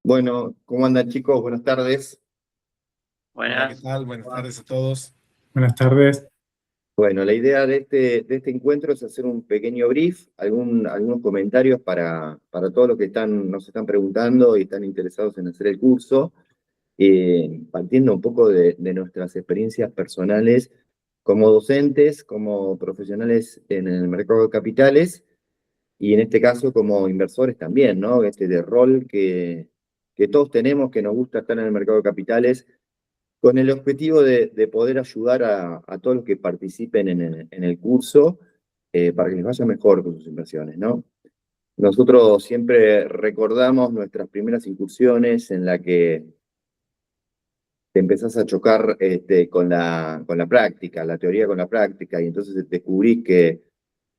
Bueno, ¿cómo andan chicos? Buenas tardes. Hola, ¿qué Buenas. tal? Buenas tardes a todos. Buenas tardes. Bueno, la idea de este encuentro es hacer un pequeño brief, algunos comentarios para todos los que nos están preguntando y están interesados en hacer el curso, partiendo un poco de nuestras experiencias personales como docentes, como profesionales en el mercado de capitales y en este caso como inversores también, ¿no? Este de rol que todos tenemos, que nos gusta estar en el mercado de capitales con el objetivo de poder ayudar a todos los que participen en el curso para que les vaya mejor con sus inversiones, ¿no? Nosotros siempre recordamos nuestras primeras incursiones en la que te empezás a chocar con la práctica, la teoría con la práctica, y entonces descubrís que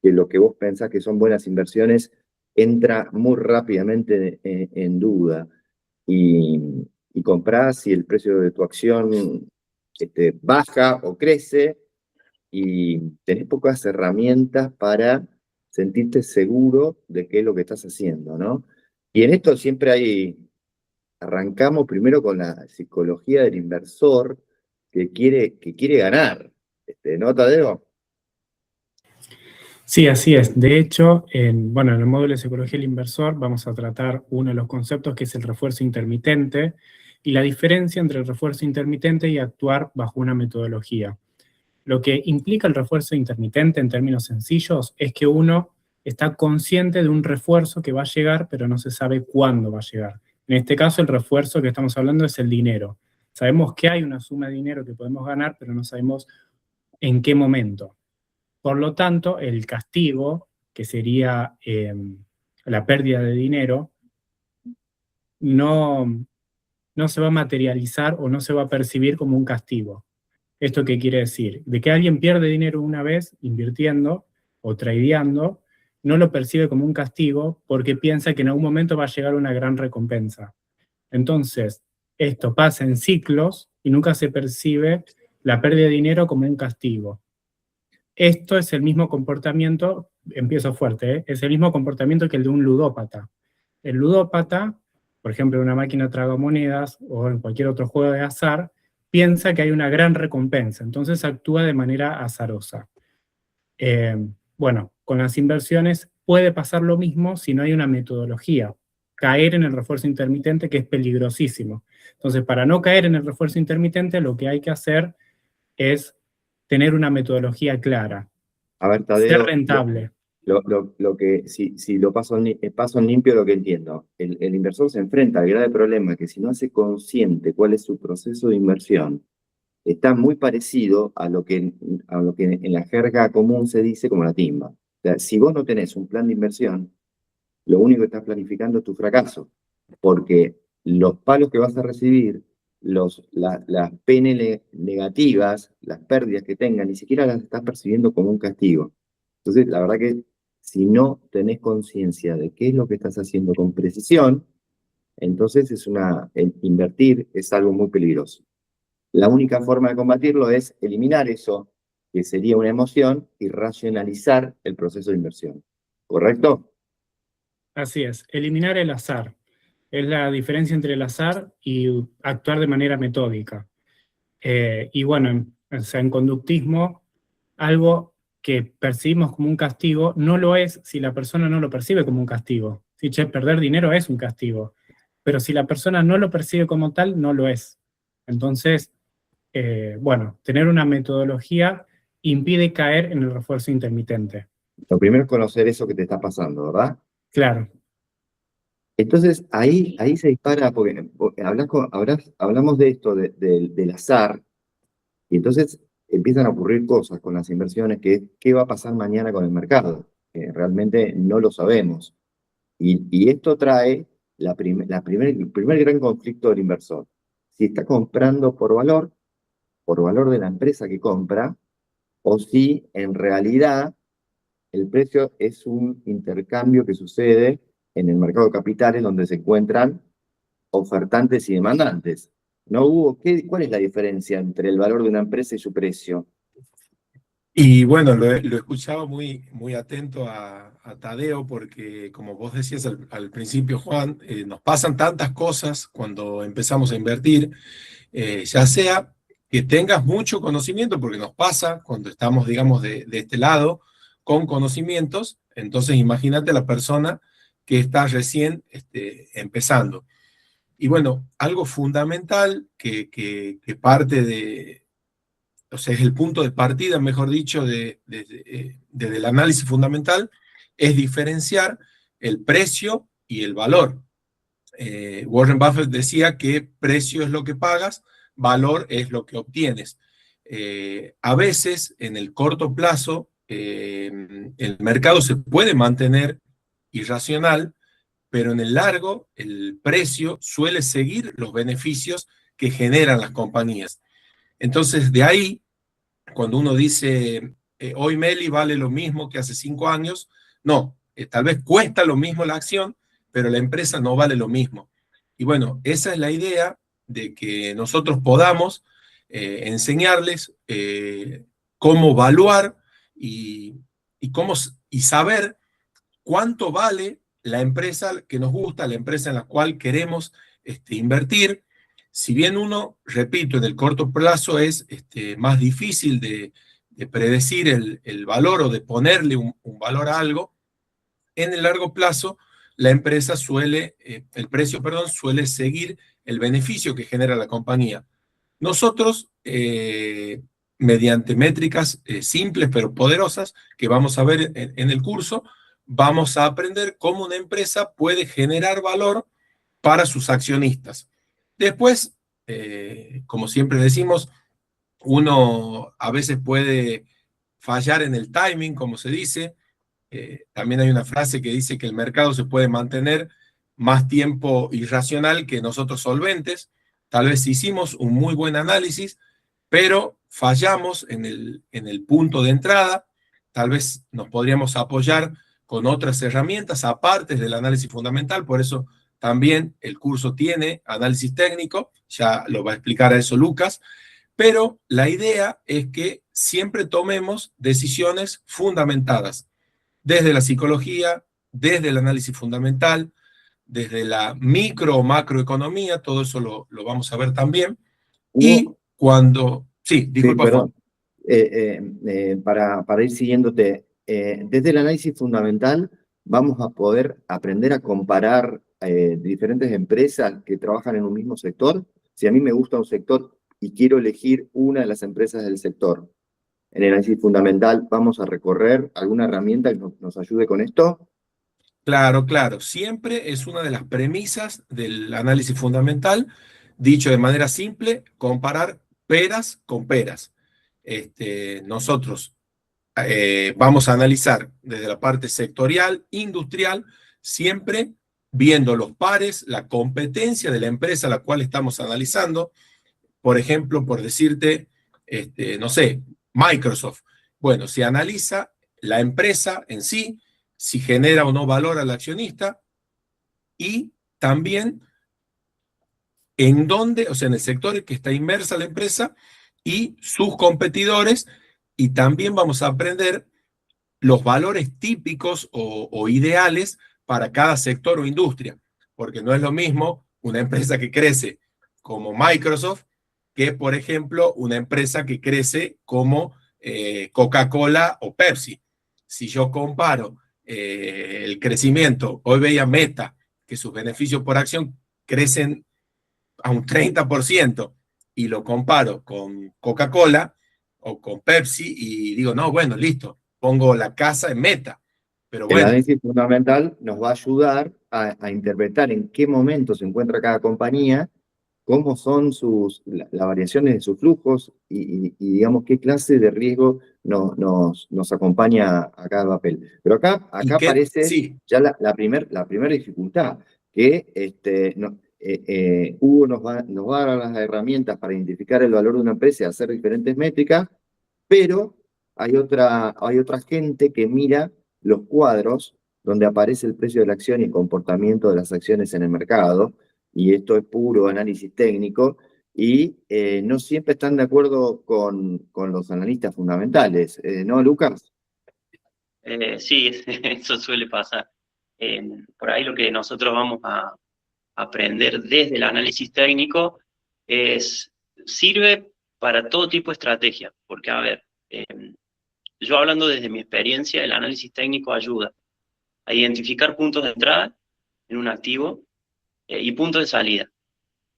lo que vos pensás que son buenas inversiones entra muy rápidamente en duda. Y comprás y el precio de tu acción baja o crece y tenés pocas herramientas para sentirte seguro de qué es lo que estás haciendo, ¿no? Y en esto siempre arrancamos primero con la psicología del inversor que quiere ganar, ¿no, Tadeo? Sí, así es. De hecho, en el módulo de Psicología del Inversor vamos a tratar uno de los conceptos que es el refuerzo intermitente y la diferencia entre el refuerzo intermitente y actuar bajo una metodología. Lo que implica el refuerzo intermitente en términos sencillos es que uno está consciente de un refuerzo que va a llegar, pero no se sabe cuándo va a llegar. En este caso, el refuerzo que estamos hablando es el dinero. Sabemos que hay una suma de dinero que podemos ganar, pero no sabemos en qué momento. Por lo tanto, el castigo, que sería la pérdida de dinero, no, no se va a materializar o no se va a percibir como un castigo. ¿Esto qué quiere decir? De que alguien pierde dinero una vez invirtiendo o tradeando, no lo percibe como un castigo porque piensa que en algún momento va a llegar una gran recompensa. Entonces, esto pasa en ciclos y nunca se percibe la pérdida de dinero como un castigo. Esto es el mismo comportamiento, empiezo fuerte, es el mismo comportamiento que el de un ludópata. El ludópata, por ejemplo, en una máquina tragamonedas o en cualquier otro juego de azar, piensa que hay una gran recompensa, entonces actúa de manera azarosa. Con las inversiones puede pasar lo mismo si no hay una metodología. Caer en el refuerzo intermitente, que es peligrosísimo. Entonces, para no caer en el refuerzo intermitente, lo que hay que hacer es tener una metodología clara, A ver, ser Tadeo, rentable. si lo paso en limpio, lo que entiendo, el inversor se enfrenta al grave problema que si no hace consciente cuál es su proceso de inversión, está muy parecido a lo que en la jerga común se dice como la timba. O sea, si vos no tenés un plan de inversión, lo único que estás planificando es tu fracaso, porque los palos que vas a recibir, las PNL negativas, las pérdidas que tengan, ni siquiera las estás percibiendo como un castigo. Entonces, la verdad que si no tenés conciencia de qué es lo que estás haciendo con precisión, entonces invertir es algo muy peligroso. La única forma de combatirlo es eliminar eso, que sería una emoción, y racionalizar el proceso de inversión. ¿Correcto? Así es, eliminar el azar. Es la diferencia entre el azar y actuar de manera metódica. En conductismo, algo que percibimos como un castigo no lo es si la persona no lo percibe como un castigo. Si, perder dinero es un castigo, pero si la persona no lo percibe como tal, no lo es. Entonces, tener una metodología impide caer en el refuerzo intermitente. Lo primero es conocer eso que te está pasando, ¿verdad? Claro. Entonces, ahí se dispara, porque hablamos de esto, del azar, y entonces empiezan a ocurrir cosas con las inversiones, qué va a pasar mañana con el mercado. Realmente no lo sabemos. Y esto trae el primer gran conflicto del inversor. Si está comprando por valor de la empresa que compra, o si en realidad el precio es un intercambio que sucede en el mercado de capitales donde se encuentran ofertantes y demandantes. ¿No, Hugo? ¿Cuál es la diferencia entre el valor de una empresa y su precio? Y bueno, lo he escuchado muy atento a Tadeo, porque como vos decías al principio, Juan, nos pasan tantas cosas cuando empezamos a invertir, ya sea que tengas mucho conocimiento, porque nos pasa cuando estamos, digamos, de este lado, con conocimientos. Entonces imagínate la persona que está recién empezando. Y bueno, algo fundamental que parte de, o sea, es el punto de partida, mejor dicho, del análisis fundamental, es diferenciar el precio y el valor. Warren Buffett decía que precio es lo que pagas, valor es lo que obtienes. A veces, en el corto plazo, el mercado se puede mantener irracional, pero en el largo, el precio suele seguir los beneficios que generan las compañías. Entonces, de ahí, cuando uno dice, hoy Meli vale lo mismo que hace 5 años, no, tal vez cuesta lo mismo la acción, pero la empresa no vale lo mismo. Y bueno, esa es la idea de que nosotros podamos enseñarles cómo evaluar y saber cuánto vale la empresa que nos gusta, la empresa en la cual queremos invertir. Si bien uno, repito, en el corto plazo es más difícil de predecir el valor o de ponerle un valor a algo, en el largo plazo la empresa suele, el precio, perdón, suele seguir el beneficio que genera la compañía. Nosotros, mediante métricas simples pero poderosas que vamos a ver en el curso, vamos a aprender cómo una empresa puede generar valor para sus accionistas. Después, como siempre decimos, uno a veces puede fallar en el timing, como se dice. También hay una frase que dice que el mercado se puede mantener más tiempo irracional que nosotros solventes. Tal vez hicimos un muy buen análisis, pero fallamos en el punto de entrada. Tal vez nos podríamos apoyar con otras herramientas aparte del análisis fundamental. Por eso también el curso tiene análisis técnico, ya lo va a explicar a eso Lucas, pero la idea es que siempre tomemos decisiones fundamentadas, desde la psicología, desde el análisis fundamental, desde la micro o macroeconomía, todo eso lo vamos a ver también. Y cuando... Sí, disculpa, sí, perdón. Para ir siguiéndote, desde el análisis fundamental vamos a poder aprender a comparar diferentes empresas que trabajan en un mismo sector. Si a mí me gusta un sector y quiero elegir una de las empresas del sector, en el análisis fundamental vamos a recorrer alguna herramienta que nos ayude con esto. Claro, claro. Siempre es una de las premisas del análisis fundamental, dicho de manera simple, comparar peras con peras. Nosotros vamos a analizar desde la parte sectorial, industrial, siempre viendo los pares, la competencia de la empresa a la cual estamos analizando. Por ejemplo, por decirte, no sé, Microsoft. Bueno, se analiza la empresa en sí, si genera o no valor al accionista, y también en dónde, o sea, en el sector en que está inmersa la empresa y sus competidores, y también vamos a aprender los valores típicos o ideales para cada sector o industria, porque no es lo mismo una empresa que crece como Microsoft que, por ejemplo, una empresa que crece como Coca-Cola o Pepsi. Si yo comparo el crecimiento, hoy veía Meta, que sus beneficios por acción crecen a un 30%, y lo comparo con Coca-Cola o con Pepsi y digo, no, bueno, listo, pongo la casa en Meta. Pero El bueno, análisis fundamental nos va a ayudar a interpretar en qué momento se encuentra cada compañía, cómo son las variaciones de sus flujos y digamos qué clase de riesgo nos acompaña a cada papel. Pero acá aparece sí, ya la primera dificultad, que Hugo nos va a dar las herramientas para identificar el valor de una empresa y hacer diferentes métricas, pero hay otra gente que mira los cuadros donde aparece el precio de la acción y el comportamiento de las acciones en el mercado, y esto es puro análisis técnico, y no siempre están de acuerdo con los analistas fundamentales, ¿no, Lucas? Sí, eso suele pasar. Por ahí lo que nosotros vamos a aprender desde el análisis técnico sirve para todo tipo de estrategia, porque a ver, yo hablando desde mi experiencia, el análisis técnico ayuda a identificar puntos de entrada en un activo y puntos de salida.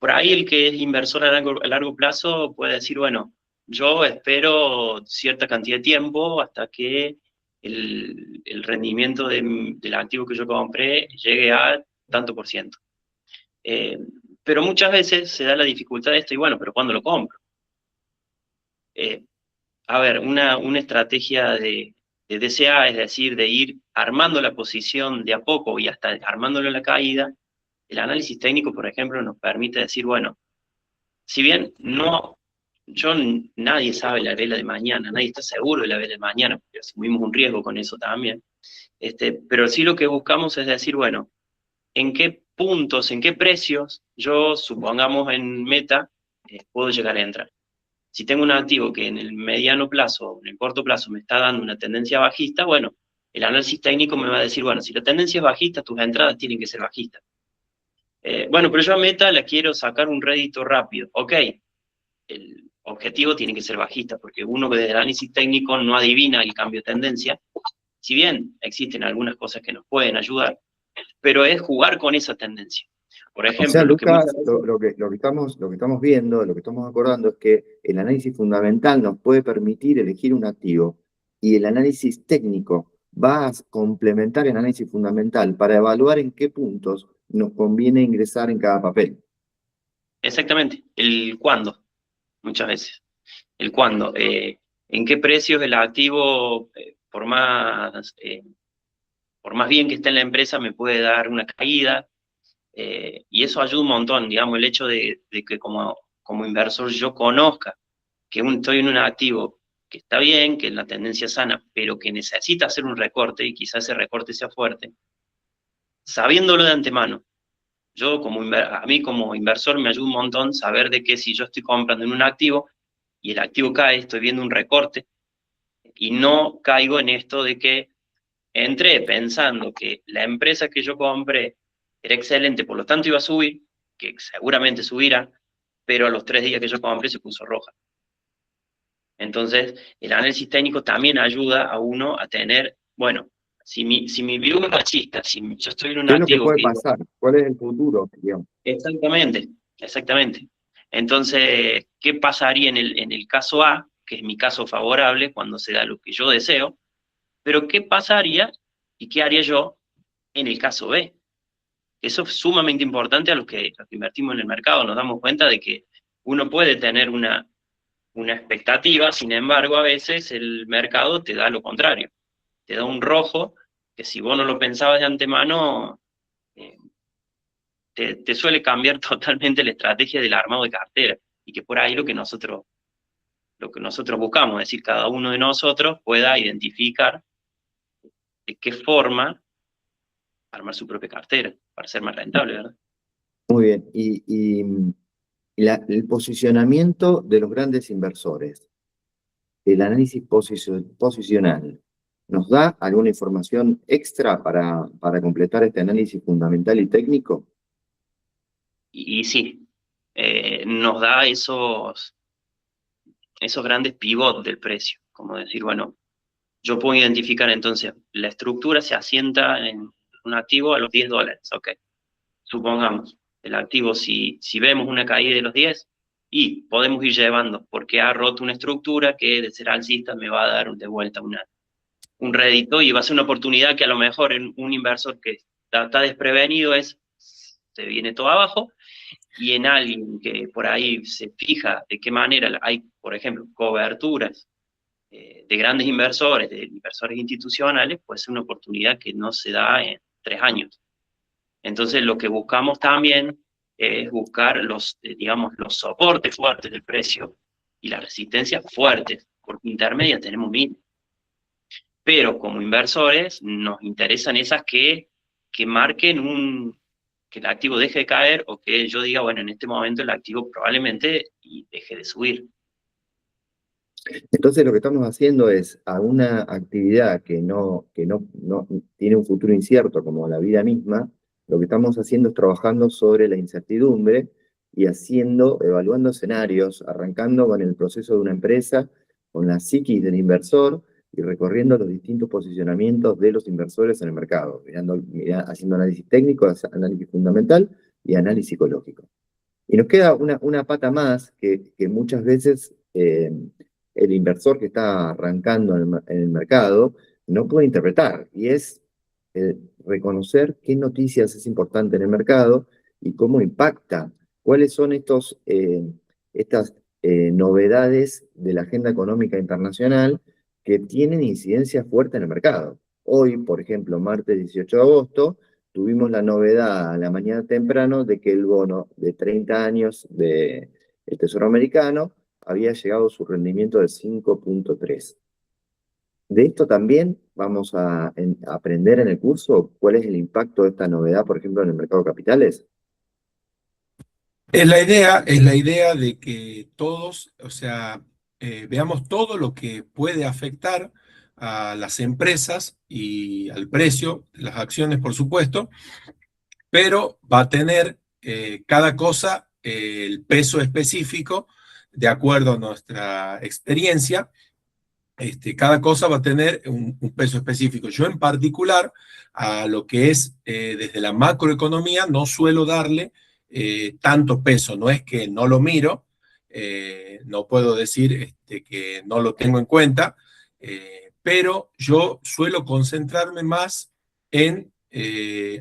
Por ahí el que es inversor a largo plazo puede decir, bueno, yo espero cierta cantidad de tiempo hasta que el rendimiento del activo que yo compré llegue a tanto por ciento. Pero muchas veces se da la dificultad de esto, y bueno, pero ¿cuándo lo compro? A ver, una estrategia de DCA, es decir, de ir armando la posición de a poco y hasta armándolo en la caída, el análisis técnico, por ejemplo, nos permite decir, bueno, si bien nadie sabe la vela de mañana, nadie está seguro de la vela de mañana, porque asumimos un riesgo con eso también, pero sí lo que buscamos es decir, bueno, ¿en qué puntos, en qué precios yo, supongamos en meta, puedo llegar a entrar? Si tengo un activo que en el mediano plazo o en el corto plazo me está dando una tendencia bajista, bueno, el análisis técnico me va a decir, bueno, si la tendencia es bajista, tus entradas tienen que ser bajistas. Bueno, pero yo a meta la quiero sacar un rédito rápido. Ok, el objetivo tiene que ser bajista, porque uno desde el análisis técnico no adivina el cambio de tendencia, si bien existen algunas cosas que nos pueden ayudar, pero es jugar con esa tendencia. Por ejemplo, o sea, Lucas, lo que estamos viendo, lo que estamos acordando es que el análisis fundamental nos puede permitir elegir un activo y el análisis técnico va a complementar el análisis fundamental para evaluar en qué puntos nos conviene ingresar en cada papel. Exactamente, el cuándo, muchas veces. El cuándo, en qué precios el activo, por más bien que esté en la empresa, me puede dar una caída, y eso ayuda un montón, digamos, el hecho de que como inversor yo conozca que estoy en un activo que está bien, que es la tendencia sana, pero que necesita hacer un recorte, y quizás ese recorte sea fuerte, sabiéndolo de antemano. A mí como inversor me ayuda un montón saber de que si yo estoy comprando en un activo y el activo cae, estoy viendo un recorte, y no caigo en esto de que entré pensando que la empresa que yo compré era excelente, por lo tanto iba a subir, que seguramente subirá, pero a los 3 días que yo compré se puso roja. Entonces, el análisis técnico también ayuda a uno a tener, bueno, si mi view es machista, si yo estoy en un ¿Qué es lo que activo puede que... pasar? ¿Cuál es el futuro, digamos? Exactamente, exactamente. Entonces, ¿qué pasaría en el caso A, que es mi caso favorable, cuando se da lo que yo deseo? Pero ¿qué pasaría y qué haría yo en el caso B? Eso es sumamente importante a los que invertimos en el mercado. Nos damos cuenta de que uno puede tener una expectativa, sin embargo, a veces el mercado te da lo contrario. Te da un rojo que si vos no lo pensabas de antemano, te suele cambiar totalmente la estrategia del armado de cartera. Y que por ahí lo que nosotros buscamos, es decir, cada uno de nosotros pueda identificar de qué forma armar su propia cartera para ser más rentable, ¿verdad? Muy bien. Y el posicionamiento de los grandes inversores, el análisis posicional, ¿nos da alguna información extra para completar este análisis fundamental y técnico? Y sí, nos da esos grandes pivots del precio, como decir, bueno, yo puedo identificar entonces, la estructura se asienta en un activo a los $10, ok. Supongamos, el activo, si vemos una caída de los 10, y podemos ir llevando, porque ha roto una estructura que de ser alcista me va a dar de vuelta un rédito, y va a ser una oportunidad que a lo mejor en un inversor que está desprevenido se viene todo abajo, y en alguien que por ahí se fija de qué manera hay, por ejemplo, coberturas de grandes inversores, de inversores institucionales, pues es una oportunidad que no se da en 3 años. Entonces lo que buscamos también es buscar digamos, los soportes fuertes del precio y las resistencias fuertes, porque intermedias tenemos 1000. Pero como inversores nos interesan esas que marquen que el activo deje de caer o que yo diga, bueno, en este momento el activo probablemente y deje de subir. Entonces lo que estamos haciendo es a una actividad que no tiene un futuro incierto como la vida misma, lo que estamos haciendo es trabajando sobre la incertidumbre y evaluando escenarios, arrancando con el proceso de una empresa, con la psiquis del inversor y recorriendo los distintos posicionamientos de los inversores en el mercado, haciendo análisis técnico, análisis fundamental y análisis psicológico. Y nos queda una pata más que muchas veces el inversor que está arrancando en el mercado no puede interpretar, y es reconocer qué noticias es importante en el mercado y cómo impacta, cuáles son estas novedades de la agenda económica internacional que tienen incidencia fuerte en el mercado. Hoy, por ejemplo, martes 18 de agosto, tuvimos la novedad a la mañana temprano de que el bono de 30 años del Tesoro americano había llegado a su rendimiento de 5.3. De esto también vamos a aprender en el curso cuál es el impacto de esta novedad, por ejemplo, en el mercado de capitales. Es la idea de que todos, o sea, veamos todo lo que puede afectar a las empresas y al precio de las acciones, por supuesto, pero va a tener cada cosa el peso específico de acuerdo a nuestra experiencia. Cada cosa va a tener un peso específico. Yo en particular, a lo que es desde la macroeconomía, no suelo darle tanto peso. No es que no lo miro, no puedo decir que no lo tengo en cuenta, pero yo suelo concentrarme más en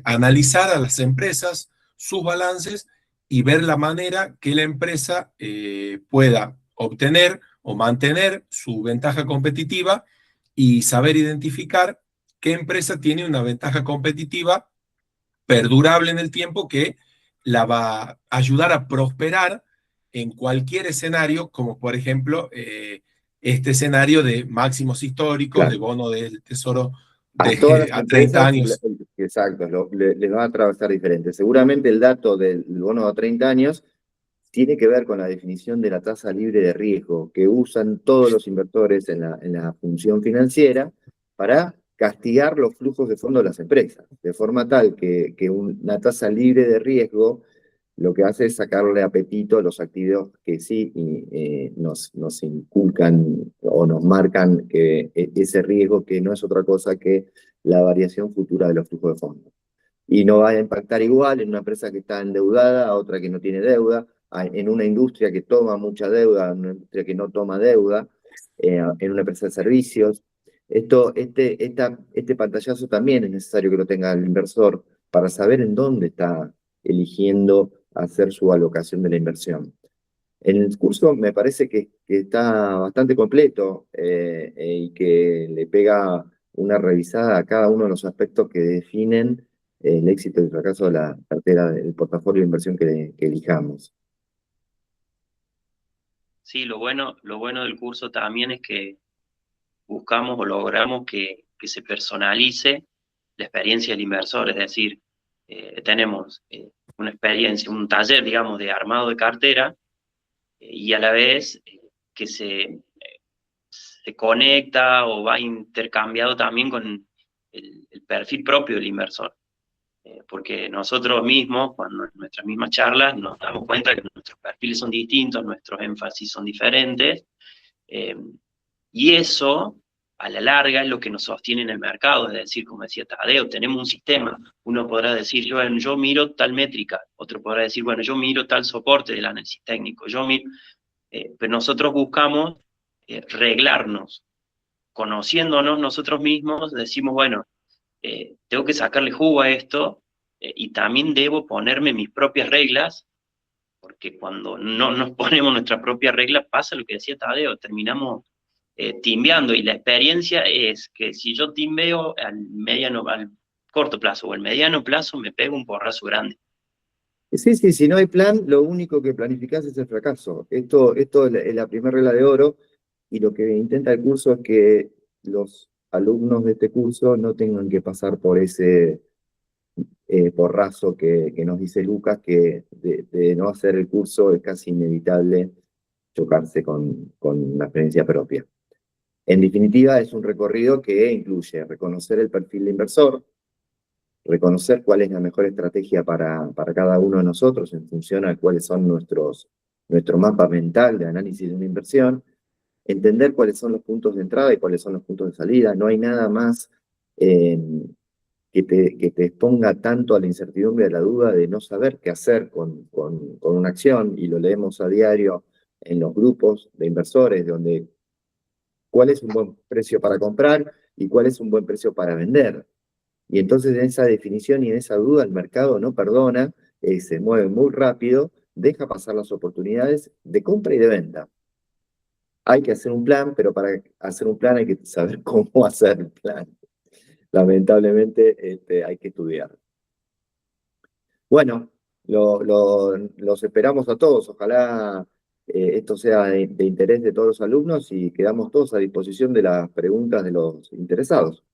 analizar a las empresas, sus balances y ver la manera que la empresa pueda obtener o mantener su ventaja competitiva y saber identificar qué empresa tiene una ventaja competitiva perdurable en el tiempo que la va a ayudar a prosperar en cualquier escenario, como por ejemplo este escenario de máximos históricos, Claro. de bono del tesoro A todas las a 30 empresas, años. exacto, les va a atravesar diferente. Seguramente el dato del bono a 30 años tiene que ver con la definición de la tasa libre de riesgo que usan todos los inversores en la función financiera para castigar los flujos de fondos de las empresas, de forma tal que una tasa libre de riesgo lo que hace es sacarle apetito a los activos que sí nos inculcan o nos marcan ese riesgo, que no es otra cosa que la variación futura de los flujos de fondos. Y no va a impactar igual en una empresa que está endeudada a otra que no tiene deuda, en una industria que toma mucha deuda, en una industria que no toma deuda, en una empresa de servicios. Este pantallazo también es necesario que lo tenga el inversor para saber en dónde está eligiendo hacer su alocación de la inversión. En el curso me parece que está bastante completo y que le pega una revisada a cada uno de los aspectos que definen el éxito y el fracaso de la cartera, del portafolio de inversión que elijamos. Sí, lo bueno del curso también es que buscamos o logramos que se personalice la experiencia del inversor, es decir, tenemos una experiencia, un taller, digamos, de armado de cartera y a la vez que se conecta o va intercambiado también con el perfil propio del inversor. Porque nosotros mismos, cuando en nuestras mismas charlas, nos damos cuenta que nuestros perfiles son distintos, nuestros énfasis son diferentes, y eso, a la larga, es lo que nos sostiene en el mercado. Es decir, como decía Tadeo, tenemos un sistema. Uno podrá decir, yo miro tal métrica, otro podrá decir, bueno, yo miro tal soporte del análisis técnico, pero nosotros buscamos reglarnos, conociéndonos nosotros mismos, decimos, bueno, tengo que sacarle jugo a esto y también debo ponerme mis propias reglas, porque cuando no nos ponemos nuestras propias reglas pasa lo que decía Tadeo, terminamos timbeando, y la experiencia es que si yo timbeo al corto plazo o al mediano plazo me pego un porrazo grande. Sí, si no hay plan, lo único que planificás es el fracaso. Esto es la primera regla de oro, y lo que intenta el curso es que los alumnos de este curso no tengan que pasar por ese porrazo que nos dice Lucas, que de no hacer el curso es casi inevitable chocarse con la experiencia propia. En definitiva, es un recorrido que incluye reconocer el perfil de inversor, reconocer cuál es la mejor estrategia para cada uno de nosotros en función a cuáles son nuestro mapa mental de análisis de una inversión, entender cuáles son los puntos de entrada y cuáles son los puntos de salida. No hay nada más que te exponga tanto a la incertidumbre, a la duda de no saber qué hacer con una acción, y lo leemos a diario en los grupos de inversores, donde cuál es un buen precio para comprar y cuál es un buen precio para vender. Y entonces en esa definición y en esa duda el mercado no perdona, se mueve muy rápido, deja pasar las oportunidades de compra y de venta. Hay que hacer un plan, pero para hacer un plan hay que saber cómo hacer el plan. Lamentablemente hay que estudiar. Bueno, los esperamos a todos. Ojalá esto sea de interés de todos los alumnos y quedamos todos a disposición de las preguntas de los interesados.